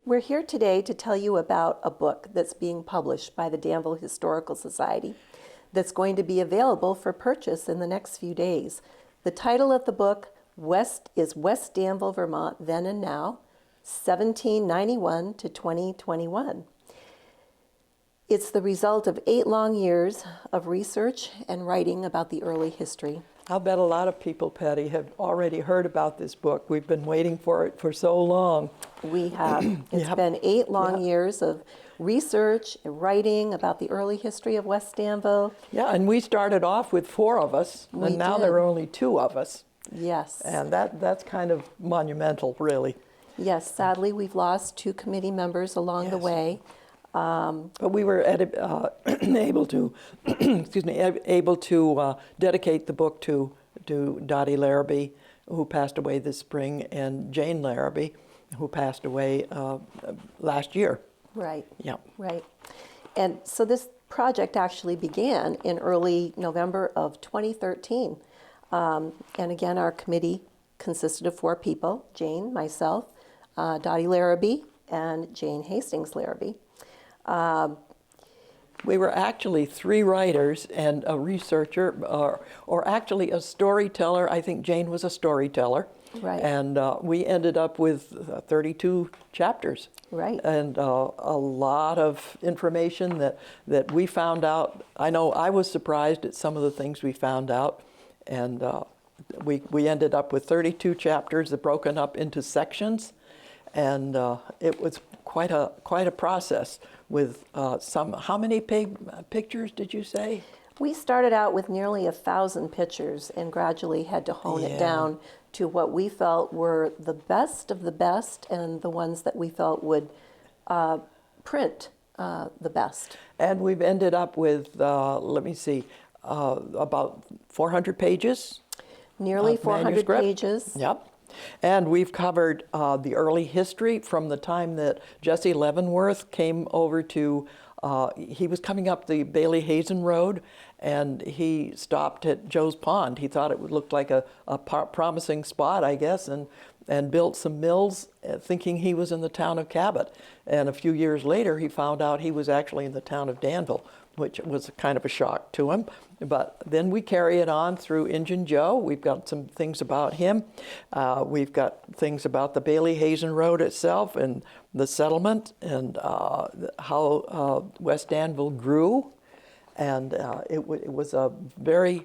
We're here today to tell you about a book that's being published by the Danville Historical Society that's going to be available for purchase in the next few days. The title of the book is West Danville, Vermont, Then and Now, 1791 to 2021. It's the result of 8 long years of research and writing about the early history. I'll bet a lot of people, Patty, have already heard about this book. We've been waiting for it for so long. We have. It's been 8 long years of research and writing about the early history of West Danville. Yeah, and we started off with 4 of us, and now there are only 2 of us. Yes. And that's kind of monumental, really. Yes, sadly, we've lost 2 committee members along the way. But we were able to, able to dedicate the book to Dottie Larrabee, who passed away this spring, and Jane Larrabee, who passed away last year. Right. Yeah. Right. And so this project actually began in early November of 2013. And again, our committee consisted of 4 people: Jane, myself, Dottie Larrabee, and Jane Hastings Larrabee. We were actually 3 writers and a researcher, or actually a storyteller. I think Jane was a storyteller. Right. And we ended up with 32 chapters. Right. And a lot of information that we found out. I know I was surprised at some of the things we found out. And we ended up with 32 chapters that broken up into sections. And it was quite a process with how many pictures did you say? We started out with nearly 1,000 pictures and gradually had to hone it down to what we felt were the best of the best and the ones that we felt would print the best. And we've ended up with, let me see, about 400 pages. Nearly 400 manuscript. pages. Yep. And we've covered the early history from the time that Jesse Leavenworth came over to, he was coming up the Bailey Hazen Road, and he stopped at Joe's Pond. He thought it would look like a promising spot, I guess, and built some mills thinking he was in the town of Cabot. And a few years later, he found out he was actually in the town of Danville, which was kind of a shock to him. But then we carry it on through Injun Joe. We've got some things about him. We've got things about the Bailey Hazen Road itself and the settlement and how West Danville grew. And it was a very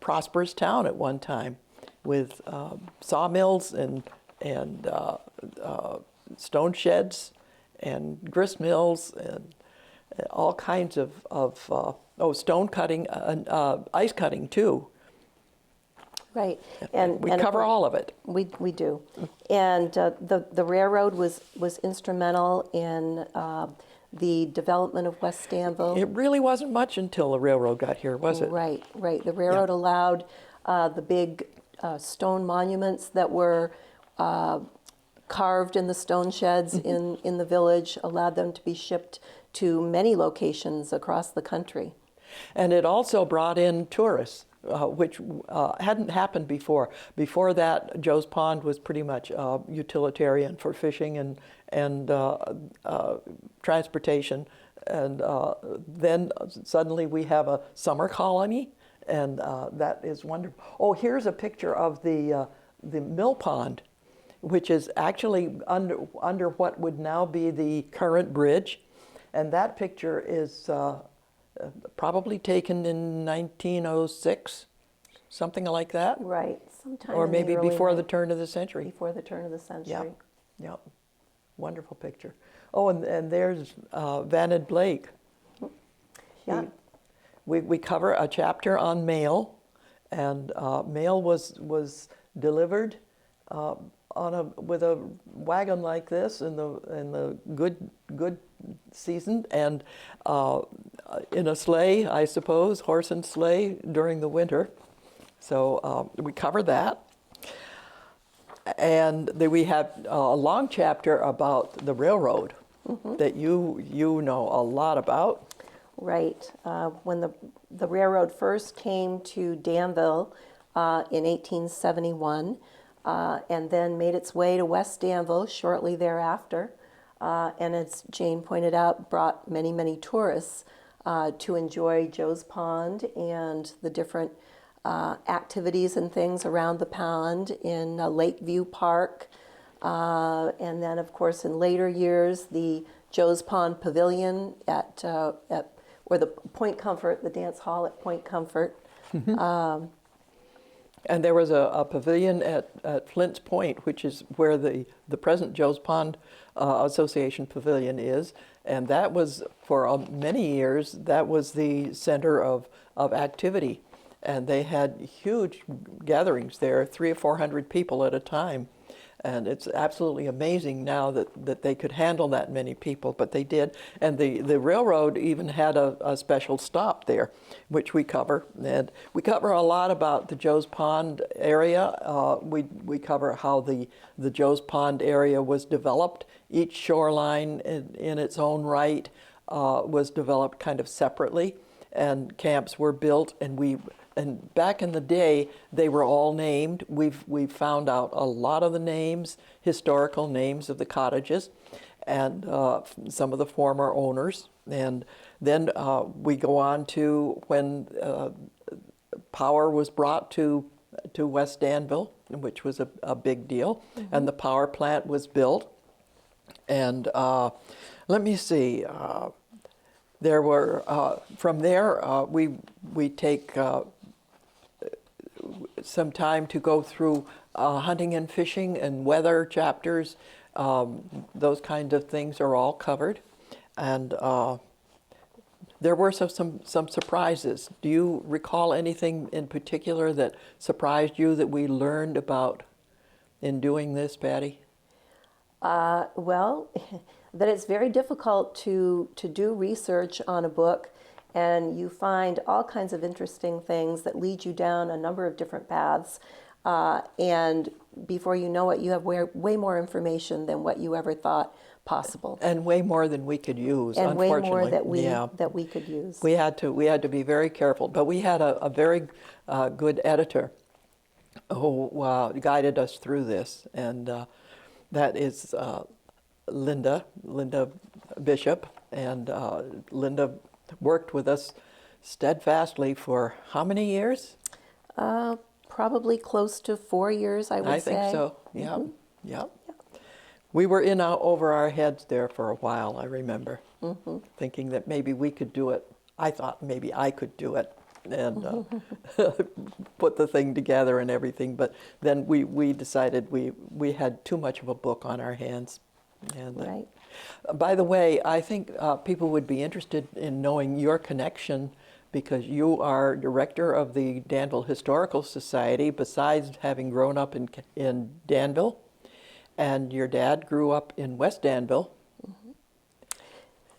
prosperous town at one time with sawmills and stone sheds and grist mills and all kinds of stone cutting, ice cutting too. Right. We cover all of it. We do. And the railroad was instrumental in the development of West Danville. It really wasn't much until the railroad got here, was it? Right. The railroad allowed the big stone monuments that were carved in the stone sheds in the village, allowed them to be shipped to many locations across the country. And it also brought in tourists, which hadn't happened before. Before that, Joe's Pond was pretty much utilitarian for fishing and transportation. And then suddenly we have a summer colony, and that is wonderful. Oh, here's a picture of the mill pond, which is actually under what would now be the current bridge. And that picture is probably taken in 1906, something like that. Right, sometime or in maybe the early before the turn of the century. Before the turn of the century. Yep. Wonderful picture. Oh, and there's Vaned Blake. Yeah. We cover a chapter on mail, and mail was delivered with a wagon like this in the good season, and in a sleigh, I suppose, horse and sleigh during the winter. So we cover that. And then we have a long chapter about the railroad that you know a lot about. Right. When the railroad first came to Danville in 1871, and then made its way to West Danville shortly thereafter, and as Jane pointed out, brought many, many tourists to enjoy Joe's Pond and the different activities and things around the pond in Lakeview Park. And then, of course, in later years, the Joe's Pond Pavilion or the Point Comfort, the dance hall at Point Comfort. And there was a pavilion at Flint's Point, which is where the present Joe's Pond Association Pavilion is. And that was, for many years, that was the center of activity. And they had huge gatherings there, 300 or 400 people at a time. And it's absolutely amazing now that they could handle that many people, but they did. And the railroad even had a special stop there, which we cover. And we cover a lot about the Joe's Pond area. We cover how the Joe's Pond area was developed. Each shoreline in its own right was developed kind of separately, and camps were built, and back in the day, they were all named. We've found out a lot of the names, historical names of the cottages, and some of the former owners. And then we go on to when power was brought to West Danville, which was a big deal, and the power plant was built. And let me see. There were from there we take some time to go through hunting and fishing and weather chapters. Those kinds of things are all covered. And there were some surprises. Do you recall anything in particular that surprised you that we learned about in doing this, Patty? Well, that it's very difficult to do research on a book, and you find all kinds of interesting things that lead you down a number of different paths. And before you know it, you have way more information than what you ever thought possible. And way more than we could use, And way unfortunately. more that we Yeah. that we could use. We had to be very careful, but we had a very good editor who guided us through this, and that is Linda Bishop, and Linda worked with us steadfastly for how many years? Probably close to 4 years, I would say. I think so. Yeah, yeah. We were in over our heads there for a while. I remember thinking that maybe we could do it. I thought maybe I could do it and put the thing together and everything. But then we decided we had too much of a book on our hands. And, Right. By the way, I think people would be interested in knowing your connection, because you are director of the Danville Historical Society, besides having grown up in Danville, and your dad grew up in West Danville.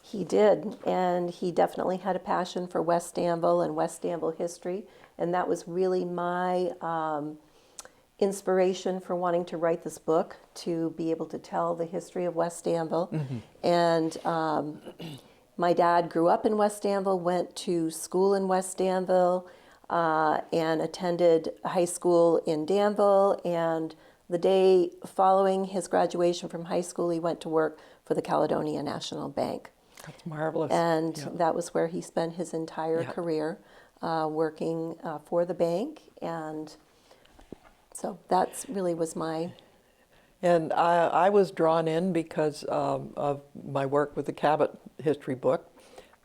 He did, and he definitely had a passion for West Danville and West Danville history, and that was really my inspiration for wanting to write this book, to be able to tell the history of West Danville. And my dad grew up in West Danville, went to school in West Danville, and attended high school in Danville, and the day following his graduation from high school, he went to work for the Caledonia National Bank. That's marvelous. And Yeah. that was where he spent his entire Yeah. career working for the bank. And so that's really was my... And I was drawn in because of my work with the Cabot history book,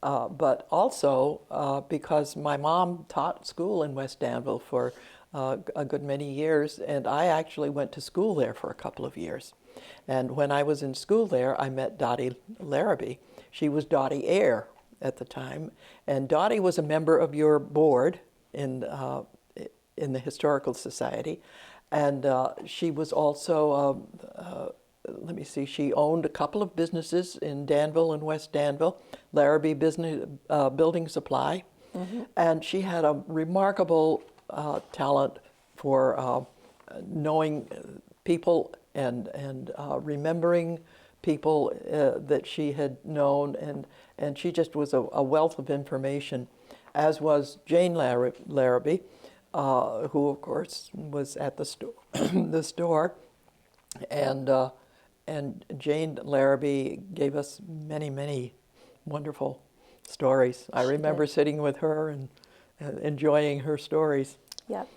but also because my mom taught school in West Danville for a good many years, and I actually went to school there for a couple of years. And when I was in school there, I met Dottie Larrabee. She was Dottie Eyre at the time, and Dottie was a member of your board in the Historical Society, and she was also, let me see, she owned a couple of businesses in Danville and West Danville, Larrabee Building Supply, and she had a remarkable talent for knowing people and remembering people that she had known, and she just was a wealth of information, as was Jane Larrabee, who of course was at the store, and and Jane Larrabee gave us many, many wonderful stories. I remember sitting with her and enjoying her stories. Yep,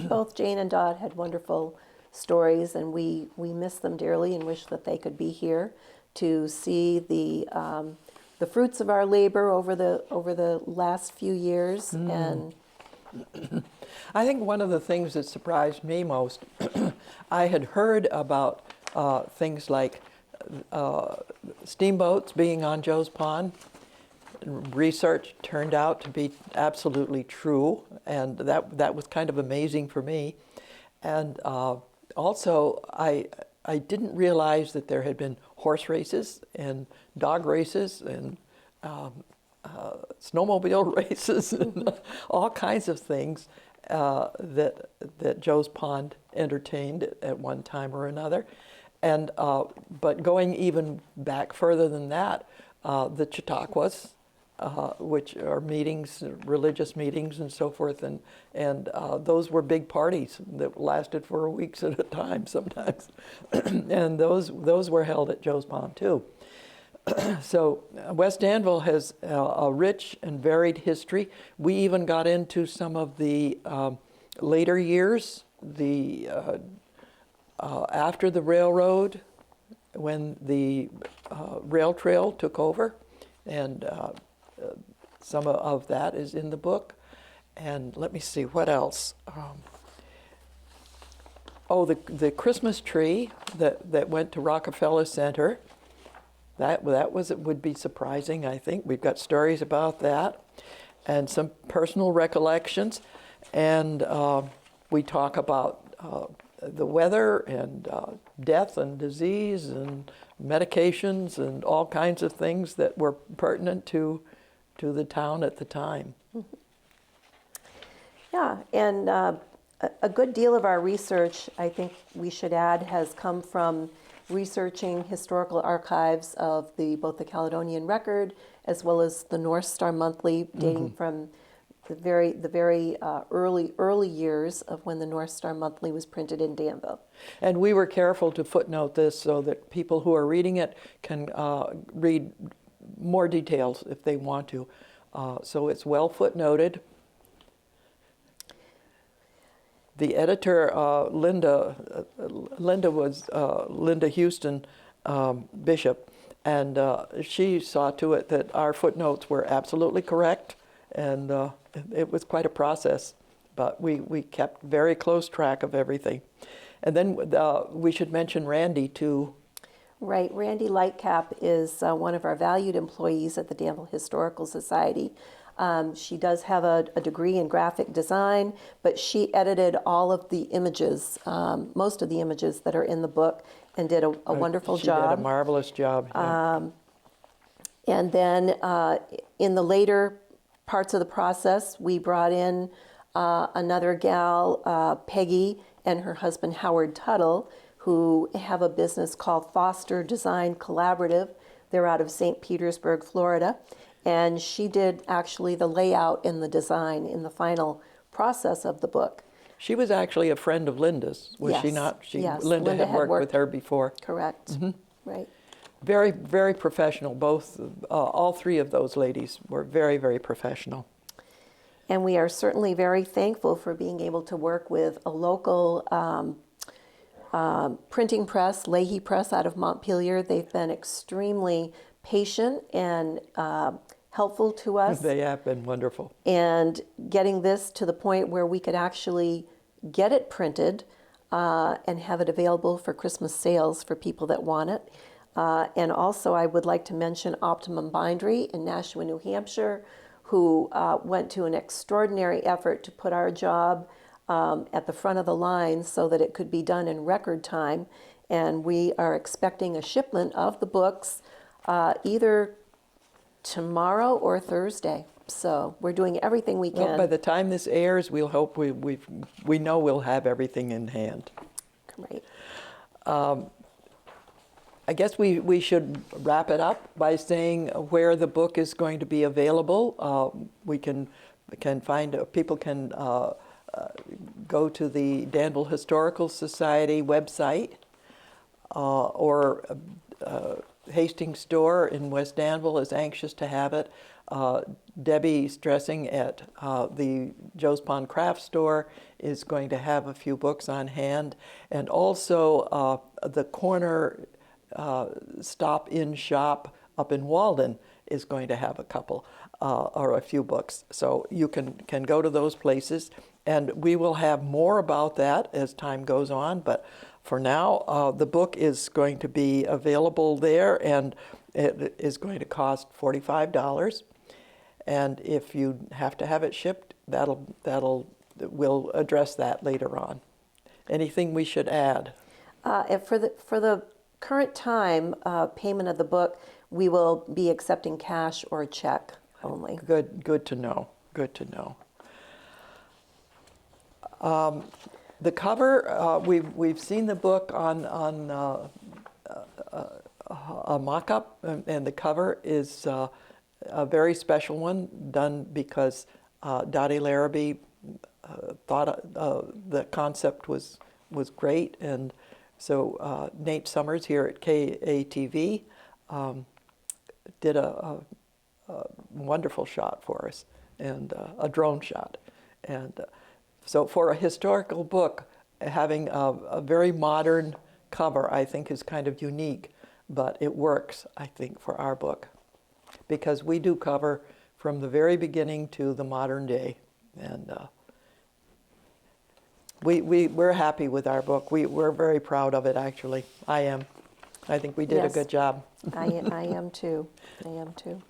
both Jane and Dot had wonderful stories, and we miss them dearly and wish that they could be here to see the fruits of our labor over the last few years. And I think one of the things that surprised me most, I had heard about things like steamboats being on Joe's Pond. Research turned out to be absolutely true, and that was kind of amazing for me. And also, I didn't realize that there had been horse races and dog races and snowmobile races and all kinds of things that Joe's Pond entertained at one time or another. And but going even back further than that, the Chautauquas, which are meetings, religious meetings and so forth, and those were big parties that lasted for weeks at a time sometimes. And those were held at Joe's Pond too. So West Danville has a rich and varied history. We even got into some of the later years, after the railroad, when the rail trail took over, and some of that is in the book. And let me see, what else? The Christmas tree that went to Rockefeller Center. That would be surprising, I think. We've got stories about that and some personal recollections. And we talk about the weather and death and disease and medications and all kinds of things that were pertinent to the town at the time. yeah, and a good deal of our research, I think we should add, has come from researching historical archives of both the Caledonian Record as well as the North Star Monthly, dating from the very early years of when the North Star Monthly was printed in Danville. And we were careful to footnote this so that people who are reading it can read more details if they want to. So it's well footnoted. The editor, Linda was Linda Houston Bishop, and she saw to it that our footnotes were absolutely correct, and it was quite a process, but we kept very close track of everything. And then we should mention Randy too. Right, Randy Lightcap is one of our valued employees at the Danville Historical Society. She does have a degree in graphic design, but she edited all of the images, most of the images that are in the book, and did a wonderful job. She did a marvelous job. Yeah. And then in the later parts of the process, we brought in another gal, Peggy, and her husband, Howard Tuttle, who have a business called Foster Design Collaborative. They're out of St. Petersburg, Florida. And she did actually the layout and the design in the final process of the book. She was actually a friend of Linda's, was she not? Yes. Linda had worked with her before. Correct. Right. Very, very professional. Both, all three of those ladies were very, very professional. And we are certainly very thankful for being able to work with a local printing press, Leahy Press out of Montpelier. They've been extremely patient and helpful to us. They have been wonderful. And getting this to the point where we could actually get it printed and have it available for Christmas sales for people that want it. And also I would like to mention Optimum Bindery in Nashua, New Hampshire, who went to an extraordinary effort to put our job at the front of the line so that it could be done in record time. And we are expecting a shipment of the books either tomorrow or Thursday. So we're doing everything we can. Well, by the time this airs, we'll hope we know we'll have everything in hand. Great. I guess we should wrap it up by saying where the book is going to be available. We can find people can go to the Danville Historical Society website. or Hastings store in West Danville is anxious to have it. Debbie Stressing at the Joe's Pond Craft Store is going to have a few books on hand. And also the corner stop-in shop up in Walden is going to have a couple or a few books. So you can go to those places. And we will have more about that as time goes on. But for now, the book is going to be available there, and it is going to cost $45. And if you have to have it shipped, we'll address that later on. Anything we should add? And for the current time, payment of the book, we will be accepting cash or a check only. Good to know. Good to know. The cover, we've seen the book on a mock-up, and the cover is a very special one, done because Dottie Larrabee thought the concept was great, and so Nate Summers here at KATV did a wonderful shot for us, and a drone shot. And so for a historical book, having a very modern cover, I think, is kind of unique, but it works, I think, for our book, because we do cover from the very beginning to the modern day. And we're happy with our book. We're very proud of it, actually. I am. I think we did a good job. I am too. I am too.